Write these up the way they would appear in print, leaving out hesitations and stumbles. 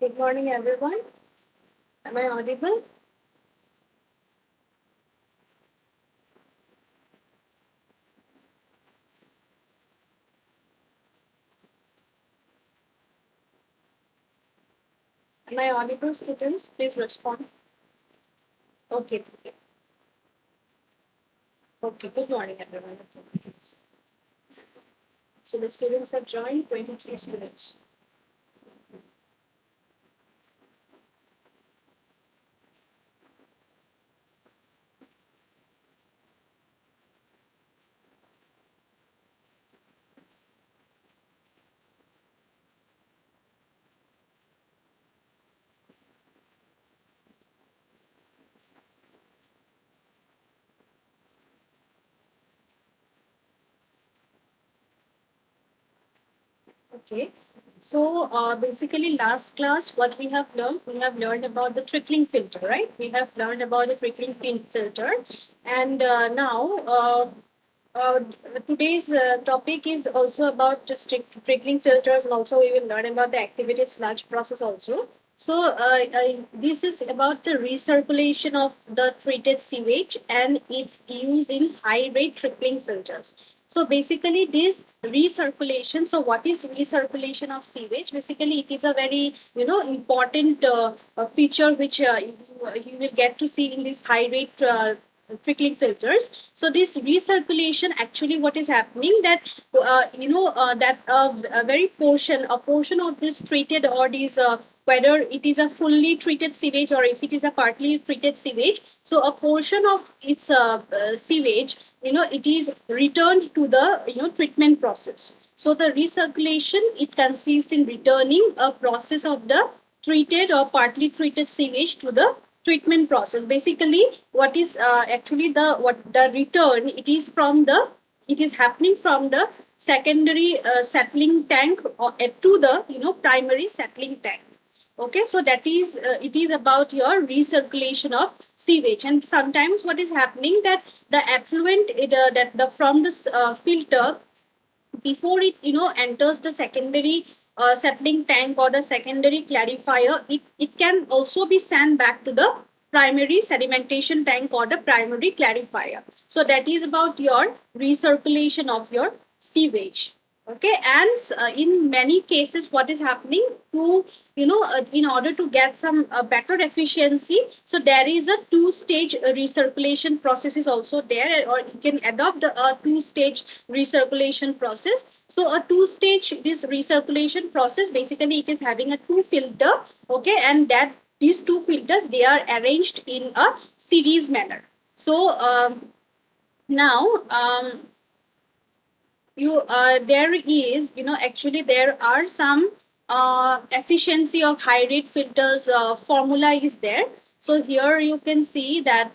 Good morning, everyone. Am I audible? Am I audible, students? Please respond. Okay. Okay. Good morning, everyone. So the students have joined 23 students. Okay. So basically, last class, what we have learned about the trickling filter, right? We have learned about the trickling filter, and now uh, today's topic is also about just trickling filters, and also we will learn about the activated sludge process also. So this is about the recirculation of the treated sewage and its use in high rate trickling filters. So basically, this recirculation. So what is recirculation of sewage? Basically, it is a very important feature which you will get to see in this high rate trickling filters. So this recirculation, actually what is happening, that a very portion of this treated, or these whether it is a fully treated sewage or if it is a partly treated sewage, so a portion of its sewage, it is returned to the treatment process. So the recirculation, it consists in returning a process of the treated or partly treated sewage to the treatment process. Basically, what is actually the return, it is happening from the secondary settling tank, or to the primary settling tank. Okay, so that is it is about your recirculation of sewage. And sometimes what is happening, that the effluent, that the from this filter, before it enters the secondary settling tank or the secondary clarifier, it can also be sent back to the primary sedimentation tank or the primary clarifier. So that is about your recirculation of your sewage. Okay, and in many cases, what is happening, to in order to get some better efficiency, so there is a two-stage recirculation process is also there, or you can adopt a two-stage recirculation process. So a two-stage, this recirculation process, basically it is having a two filter. Okay, and that these two filters, they are arranged in a series manner. So now you there is actually there are some efficiency of high rate filters formula is there. So here you can see that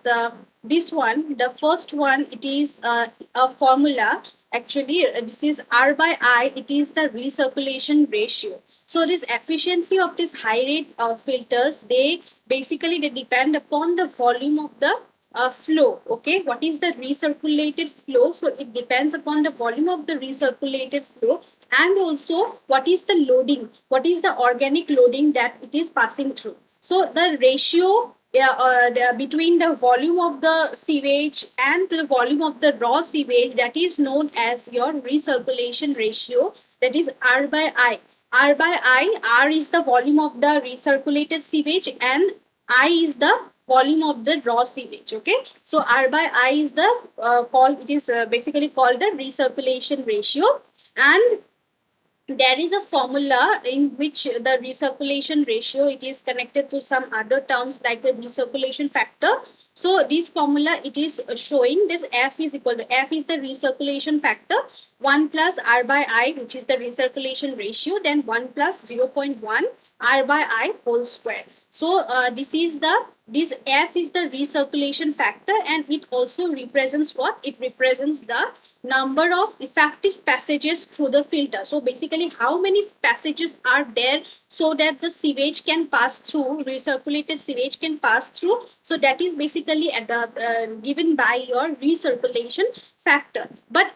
this one, the first one, it is a formula. Actually this is R by I, it is the recirculation ratio. So this efficiency of this high rate filters, they basically they depend upon the volume of the flow. Okay, what is the recirculated flow? So it depends upon the volume of the recirculated flow, and also what is the loading, what is the organic loading that it is passing through. So the ratio, between the volume of the sewage and the volume of the raw sewage, that is known as your recirculation ratio, that is R by I. R by I, R is the volume of the recirculated sewage, and I is the volume of the raw sewage. Okay, so R by I is the it is basically called the recirculation ratio. And there is a formula in which the recirculation ratio, it is connected to some other terms like the recirculation factor. So this formula, it is showing this F is equal to, F is the recirculation factor, 1 plus R by I, which is the recirculation ratio, then 1 plus 0.1 R by I whole square. So this is the, this F is the recirculation factor, and it also represents what? It represents the number of effective passages through the filter. So basically, how many passages are there so that the sewage can pass through, recirculated sewage can pass through. So that is basically at the, given by your recirculation factor. But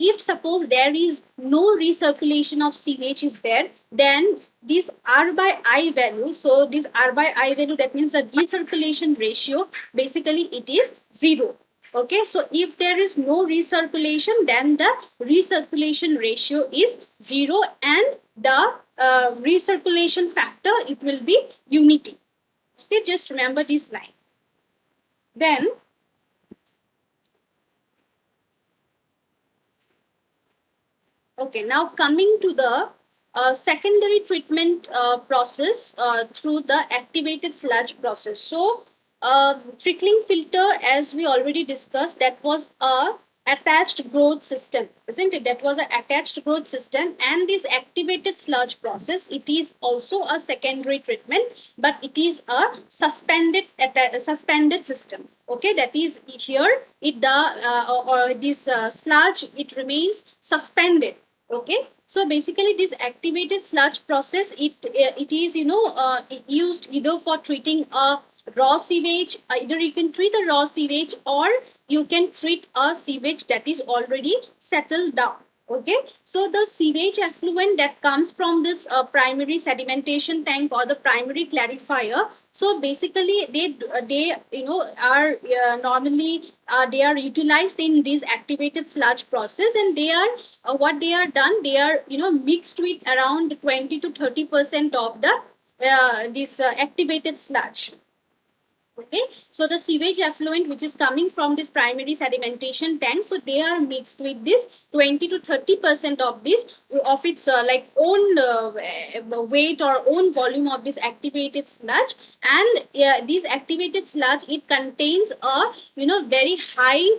if suppose there is no recirculation of sewage is there, then this R by I value, so this R by I value, that means the recirculation ratio, basically it is 0. Okay, so if there is no recirculation, then the recirculation ratio is 0, and the recirculation factor, it will be unity. Okay, just remember this line. Then, okay, now coming to the secondary treatment process through the activated sludge process. So, trickling filter, as we already discussed, that was a attached growth system, isn't it? That was an attached growth system, and this activated sludge process, it is also a secondary treatment, but it is a suspended system. Okay, that is here it the or this sludge, it remains suspended. Okay, so basically this activated sludge process, it is used either for treating a raw sewage, either you can treat a raw sewage, or you can treat a sewage that is already settled down. Okay, so the sewage effluent that comes from this primary sedimentation tank or the primary clarifier, so basically they are normally they are utilized in this activated sludge process, and they are what they are done, they are mixed with around 20 to 30% of the this activated sludge. Okay, so the sewage effluent which is coming from this primary sedimentation tank, so they are mixed with this 20 to 30% of this of its like own weight or own volume of this activated sludge. And this activated sludge, it contains a very high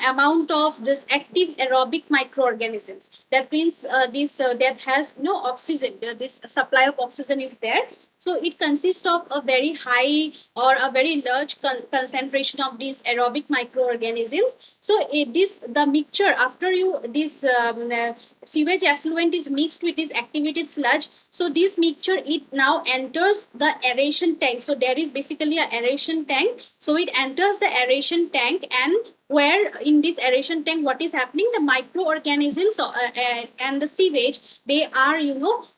amount of this active aerobic microorganisms. That means this that has no oxygen, this supply of oxygen is there. So it consists of a very high or a very large concentration of these aerobic microorganisms. So this the mixture, after you this sewage effluent is mixed with this activated sludge, so this mixture, it now enters the aeration tank. So there is basically a aeration tank. So it enters the aeration tank, and where in this aeration tank, what is happening, the microorganisms and the sewage, they are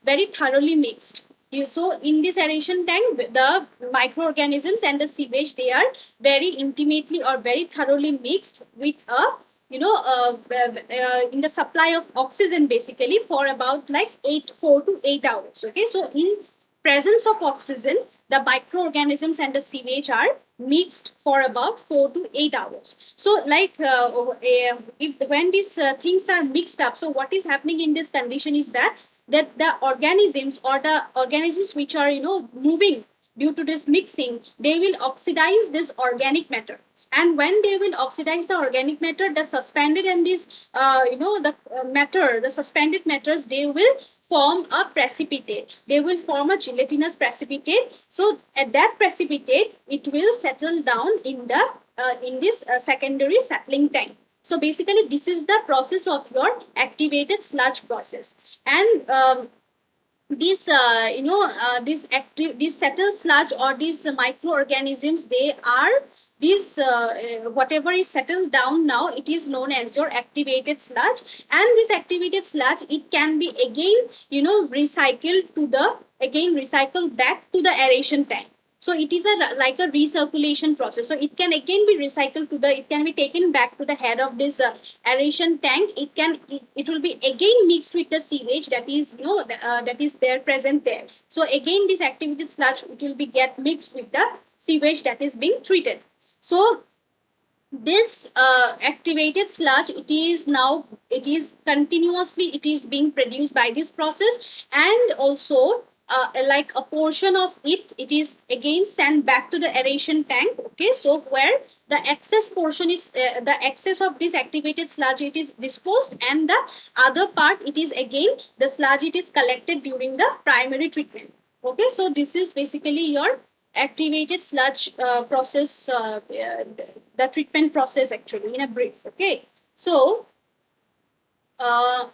very thoroughly mixed. So in this aeration tank, the microorganisms and the sewage, they are very intimately or very thoroughly mixed with a in the supply of oxygen, basically for about like 4 to 8 hours. Okay, so in presence of oxygen, the microorganisms and the sewage are mixed for about 4 to 8 hours. So like when these things are mixed up, so what is happening in this condition is that the organisms or the organisms which are moving due to this mixing, they will oxidize this organic matter. And when they will oxidize the organic matter, the suspended and this the matter, the suspended matters, they will form a precipitate, they will form a gelatinous precipitate. So at that precipitate, it will settle down in the in this secondary settling tank. So basically this is the process of your activated sludge process. And these these settled sludge or these microorganisms, they are these whatever is settled down now, it is known as your activated sludge. And this activated sludge, it can be again recycled to the recycled back to the aeration tank. So it is like a recirculation process. So it can again be recycled to the, it can be taken back to the head of this aeration tank. It will be again mixed with the sewage that is that is there present there. So again this activated sludge, it will be get mixed with the sewage that is being treated. So this activated sludge, it is now, it is continuously, it is being produced by this process. And also like a portion of it, it is again sent back to the aeration tank. Okay, so where the excess portion is the excess of this activated sludge, it is disposed, and the other part, it is again the sludge, it is collected during the primary treatment. Okay, so this is basically your activated sludge process, the treatment process actually in a brief. Okay, so uh,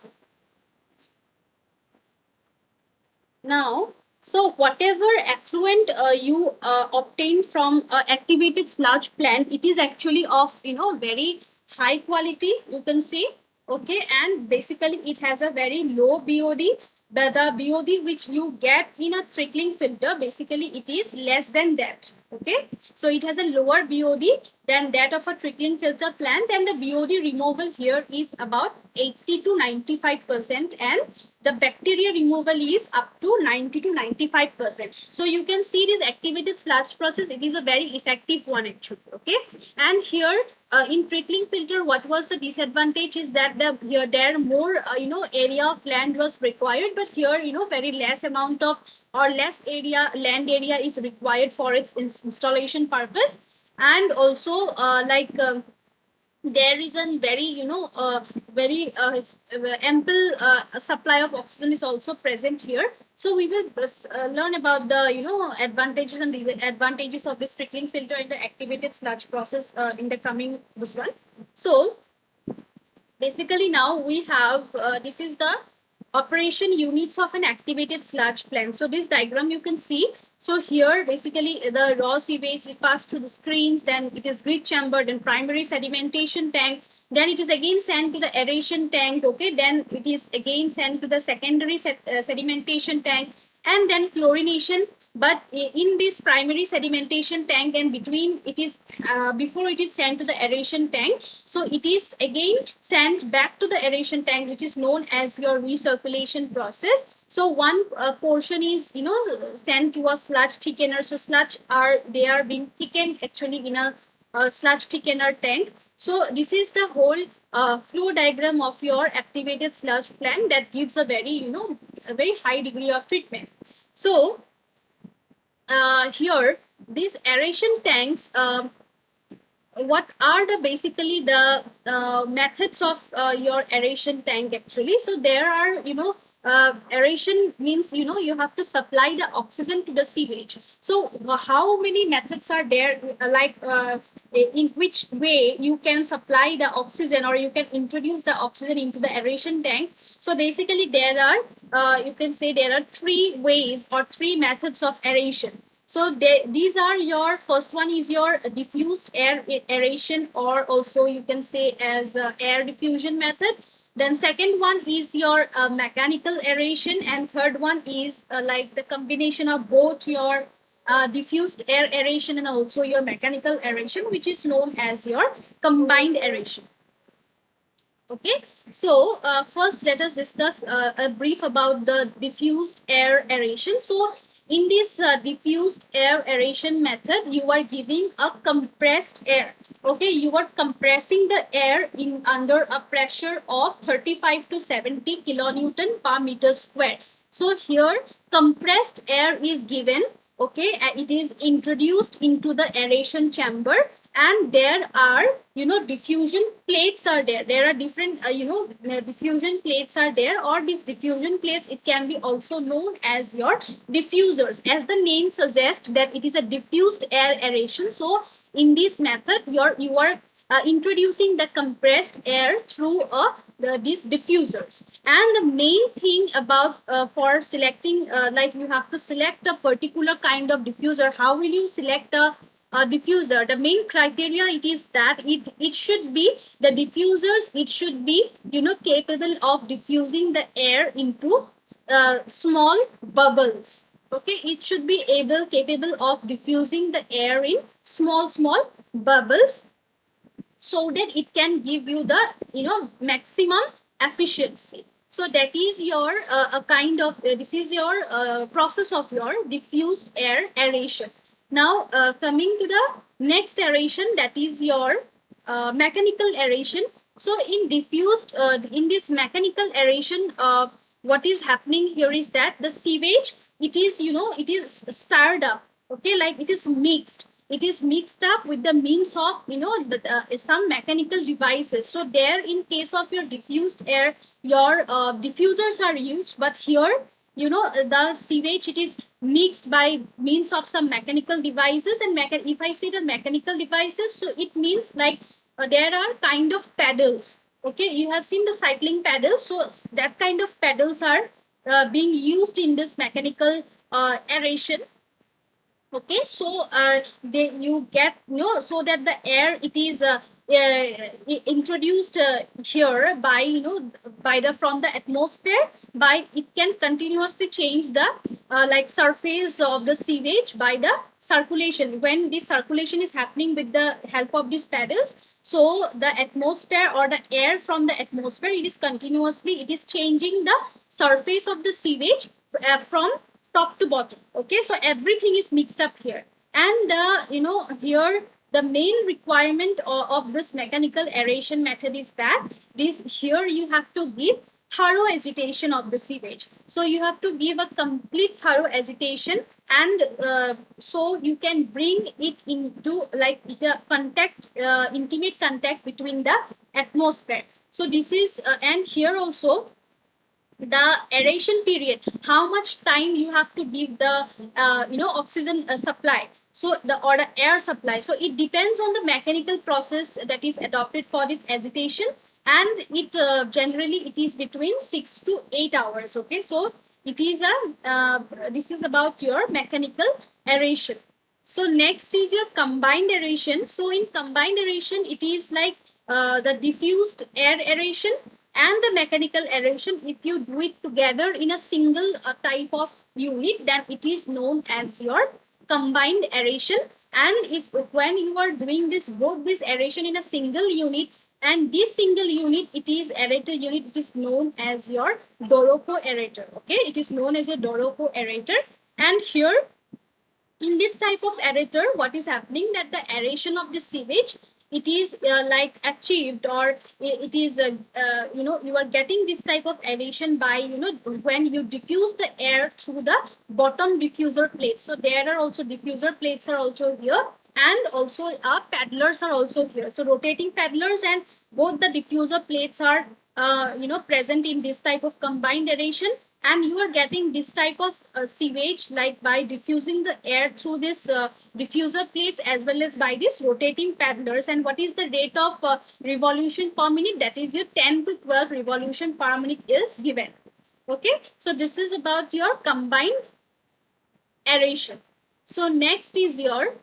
now, so whatever effluent you obtain from activated sludge plant, it is actually of very high quality, you can say. Okay, and basically it has a very low BOD, but the BOD which you get in a trickling filter, basically it is less than that. Okay, so it has a lower BOD than that of a trickling filter plant, and the BOD removal here is about 80 to 95%, and the bacteria removal is up to 90 to 95%. So you can see this activated sludge process, it is a very effective one actually. Okay, and here in trickling filter, what was the disadvantage is that here there more area of land was required, but here very less amount of or less area land area is required for its installation purpose, and also there is a very very ample supply of oxygen is also present here. So we will learn about the advantages and disadvantages of this trickling filter and the activated sludge process in the coming this one. So basically now we have this is the operation units of an activated sludge plant. So this diagram you can see. So here basically the raw sewage is passed through the screens, then it is grid chamber, then primary sedimentation tank, then it is again sent to the aeration tank. Okay, then it is again sent to the secondary sedimentation tank, and then chlorination. But in this primary sedimentation tank and between it is before it is sent to the aeration tank, so it is again sent back to the aeration tank, which is known as your recirculation process. So one portion is sent to a sludge thickener. So sludge are they are being thickened actually in a sludge thickener tank. So this is the whole flow diagram of your activated sludge plant that gives a very a very high degree of treatment. So here these aeration tanks, what are the basically the methods of your aeration tank actually. So there are aeration means you have to supply the oxygen to the sewage. So how many methods are there, in which way you can supply the oxygen or you can introduce the oxygen into the aeration tank. So basically there are you can say there are three ways or three methods of aeration. So these are your first one is your diffused air aeration, or also you can say as air diffusion method. Then second one is your mechanical aeration, and third one is like the combination of both your diffused air aeration and also your mechanical aeration, which is known as your combined aeration. Okay, so first let us discuss a brief about the diffused air aeration. So in this diffused air aeration method, you are giving a compressed air. Okay, you are compressing the air in under a pressure of 35 to 70 kilonewton per meter square. So here compressed air is given. Okay, and it is introduced into the aeration chamber, and there are diffusion plates are there are different diffusion plates are there, or these diffusion plates, it can be also known as your diffusers, as the name suggests that it is a diffused air aeration. So in this method you are introducing the compressed air through these diffusers. And the main thing about for selecting like you have to select a particular kind of diffuser. How will you select a diffuser? The main criteria it is that it should be the diffusers, it should be capable of diffusing the air into small bubbles. Okay, it should be capable of diffusing the air in small bubbles, so that it can give you the maximum efficiency. So that is your a kind of this is your process of your diffused air aeration. Now coming to the next aeration, that is your mechanical aeration. So in diffused in this mechanical aeration, what is happening here is that the sewage, it is it is stirred up. Okay, like it is mixed up with the means of some mechanical devices. So there in case of your diffused air, your diffusers are used, but here the sewage, it is mixed by means of some mechanical devices. And if I say the mechanical devices, so it means like there are kind of paddles. Okay, you have seen the cycling paddles, so that kind of paddles are being used in this mechanical aeration. Okay, so they you get so that the air, it is introduced here by, by the from the atmosphere, by it can continuously change the like surface of the sewage by the circulation. When the circulation is happening with the help of these paddles, so the atmosphere or the air from the atmosphere, it is continuously, it is changing the surface of the sewage from top to bottom. Okay, so everything is mixed up here. And here the main requirement of this mechanical aeration method is that this here you have to give thorough agitation of the sewage. So you have to give a complete thorough agitation, and so you can bring it into like the contact, intimate contact between the atmosphere. So this is and here also the aeration period, how much time you have to give the oxygen supply, so the or the air supply. So it depends on the mechanical process that is adopted for this agitation, and it generally it is between 6 to 8 hours. Okay, so it is a this is about your mechanical aeration. So next is your combined aeration. So in combined aeration, it is like the diffused air aeration and the mechanical aeration. If you do it together in a single type of unit, then it is known as your combined aeration. And if when you are doing this both this aeration in a single unit, and this single unit it is aerator unit, it is known as your Doropo aerator. Okay, it is known as a Doropo aerator. And here in this type of aerator, what is happening that the aeration of the sewage, it is like achieved, or it is you are getting this type of aeration by when you diffuse the air through the bottom diffuser plates. So there are also diffuser plates are also here, and also paddlers are also here. So rotating paddlers and both the diffuser plates are present in this type of combined aeration. And you are getting this type of sewage like by diffusing the air through this diffuser plates as well as by this rotating paddlers. And what is the rate of revolution per minute? That is your 10 to 12 revolution per minute is given. Okay, so this is about your combined aeration. So next is your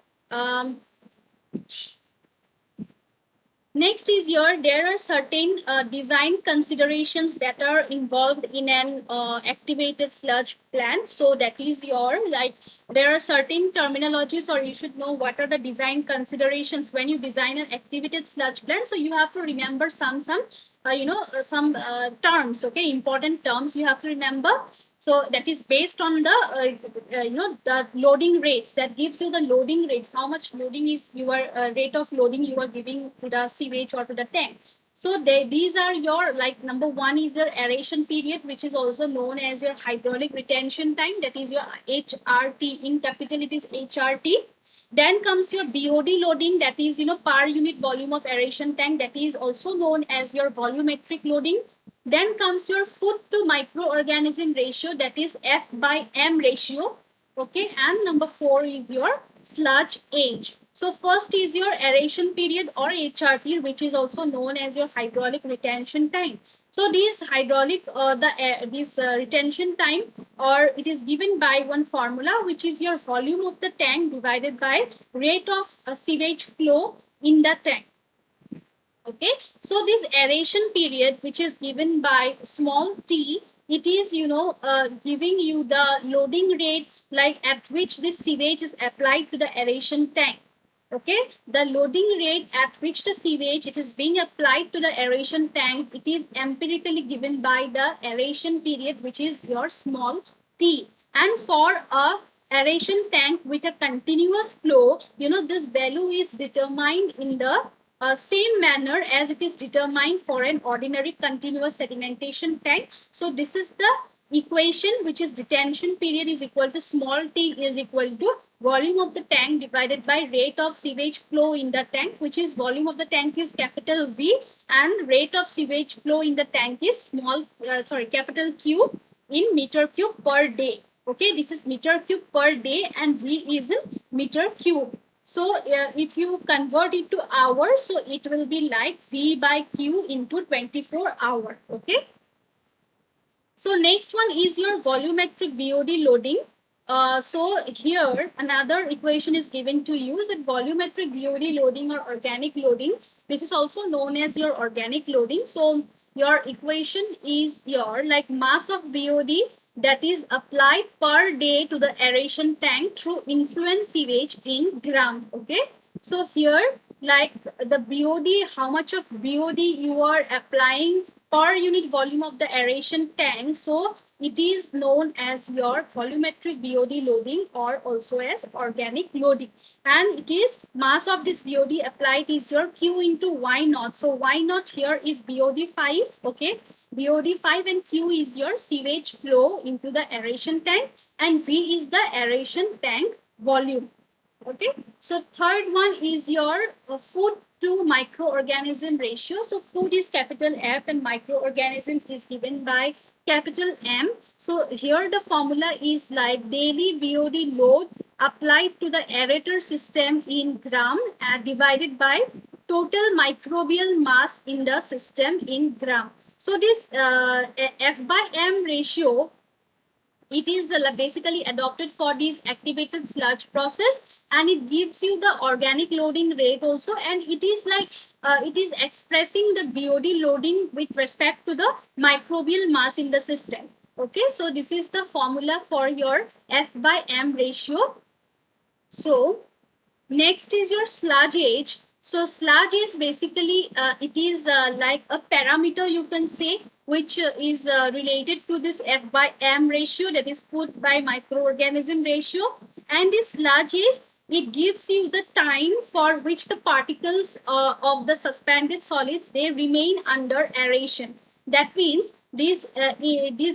next is your, there are certain design considerations that are involved in an activated sludge plant. So that is your, like, there are certain terminologies, or you should know what are the design considerations when you design an activated sludge plant. So you have to remember some terms. Okay, important terms you have to remember. So that is based on the the loading rates, that gives you the loading rates, how much loading is your rate of loading you are giving to the sewage or to the tank. So these are your, like, number one is your aeration period, which is also known as your hydraulic retention time, that is your HRT. In capital it is HRT. Then comes your BOD loading, that is per unit volume of aeration tank, that is also known as your volumetric loading. Then comes your food to microorganism ratio, that is F by M ratio. Okay, and number four is your sludge age. So first is your aeration period or HRT, which is also known as your hydraulic retention time. So this hydraulic, this retention time, or it is given by one formula, which is your volume of the tank divided by rate of sewage flow in the tank. Okay, so this aeration period, which is given by small t, it is giving you the loading rate, like at which this sewage is applied to the aeration tank. Okay, the loading rate at which the sewage it is being applied to the aeration tank, it is empirically given by the aeration period, which is your small t. And for a aeration tank with a continuous flow, this value is determined in the same manner as it is determined for an ordinary continuous sedimentation tank. So this is the equation, which is detention period is equal to small t is equal to volume of the tank divided by rate of sewage flow in the tank, which is volume of the tank is capital V and rate of sewage flow in the tank is capital Q in meter cube per day. Okay, this is meter cube per day and V is in meter cube. So if you convert it to hours, so it will be like V by Q into 24 hour. Okay. So next one is your volumetric BOD loading. So here another equation is given to you, is that volumetric BOD loading or organic loading. This is also known as your organic loading. So your equation is your like mass of BOD that is applied per day to the aeration tank through influent sewage in gram. Okay. So here like the BOD, how much of BOD you are applying per unit volume of the aeration tank. So it is known as your volumetric BOD loading or also as organic loading. And it is mass of this BOD applied is your Q into Y naught. So Y naught here is BOD 5. Okay. BOD 5 and Q is your sewage flow into the aeration tank and V is the aeration tank volume. Okay. So third one is your food to microorganism ratio. So food is capital F and microorganism is given by capital M. So here the formula is like daily BOD load applied to the aerator system in gram and divided by total microbial mass in the system in gram. So this F by M ratio, it is basically adopted for this activated sludge process, and it gives you the organic loading rate also, and it is like it is expressing the BOD loading with respect to the microbial mass in the system. Okay, so this is the formula for your F by M ratio. So next is your sludge age. So sludge is basically it is like a parameter you can say which is related to this F by M ratio, that is food by microorganism ratio. And this sludge is, it gives you the time for which the particles of the suspended solids they remain under aeration. That means this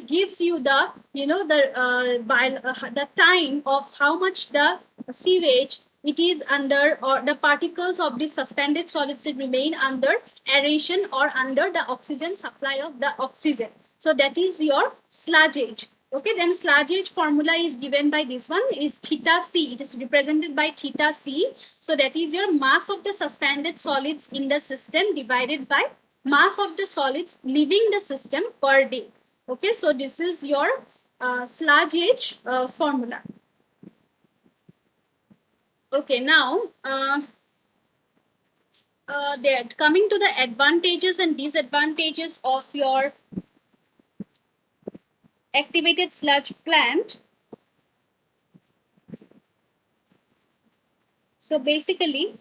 gives you the the time of how much the sewage it is under, or the particles of the suspended solids that remain under aeration or under the oxygen supply of the oxygen. So that is your sludge age. Okay, then sludge age formula is given by this one is theta c. It is represented by theta c. So that is your mass of the suspended solids in the system divided by mass of the solids leaving the system per day. Okay, so this is your sludge age formula. Okay, now coming to the advantages and disadvantages of your activated sludge plant. So basically,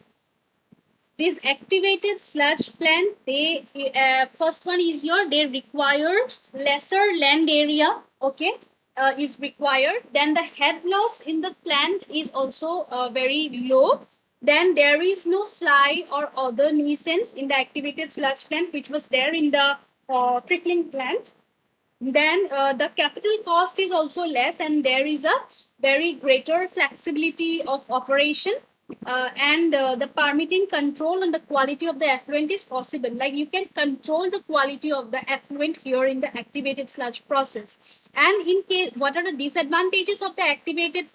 this activated sludge plant, they first one is your they require lesser land area. Okay, is required. Then the head loss in the plant is also very low. Then there is no fly or other nuisance in the activated sludge plant, which was there in the trickling plant. Then the capital cost is also less, and there is a very greater flexibility of operation, and the permitting control on the quality of the effluent is possible. Like you can control the quality of the effluent here in the activated sludge process. And in case, what are the disadvantages of the activated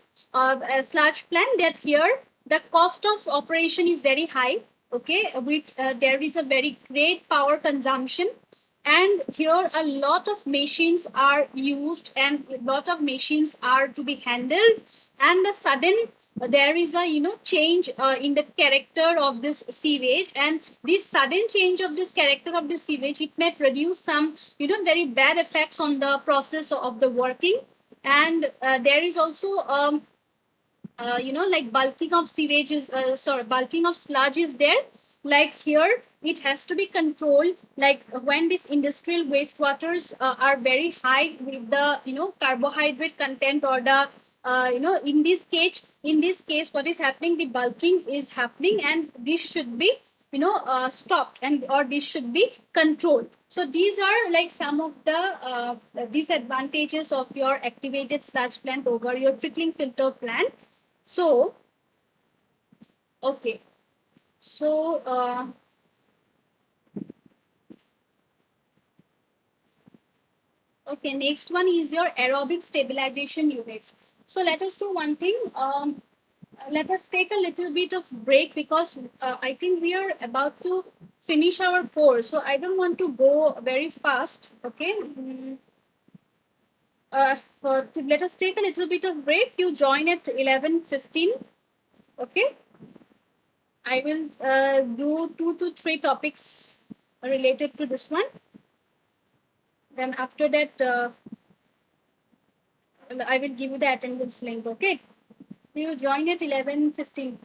sludge plant? That here the cost of operation is very high. Okay, with there is a very great power consumption, and here a lot of machines are used and a lot of machines are to be handled, and the sudden there is a change in the character of this sewage, and this sudden change of this character of the sewage, it may produce some very bad effects on the process of the working. And there is also like bulking of sewage is sorry, bulking of sludge is there. Like here it has to be controlled, like when these industrial wastewaters are very high with the carbohydrate content, or the in this case what is happening, the bulking is happening, and this should be stopped, and or this should be controlled. So these are like some of the disadvantages of your activated sludge plant over your trickling filter plant. So, okay. So, okay, next one is your aerobic stabilization units. So, let us do one thing. Let us take a little bit of break, because I think we are about to finish our course. So, I don't want to go very fast. Okay. Let us take a little bit of break. You join at 11:15. Okay. I will do 2 to 3 topics related to this one. Then after that, I will give you the attendance link. Okay, you join at 11:15.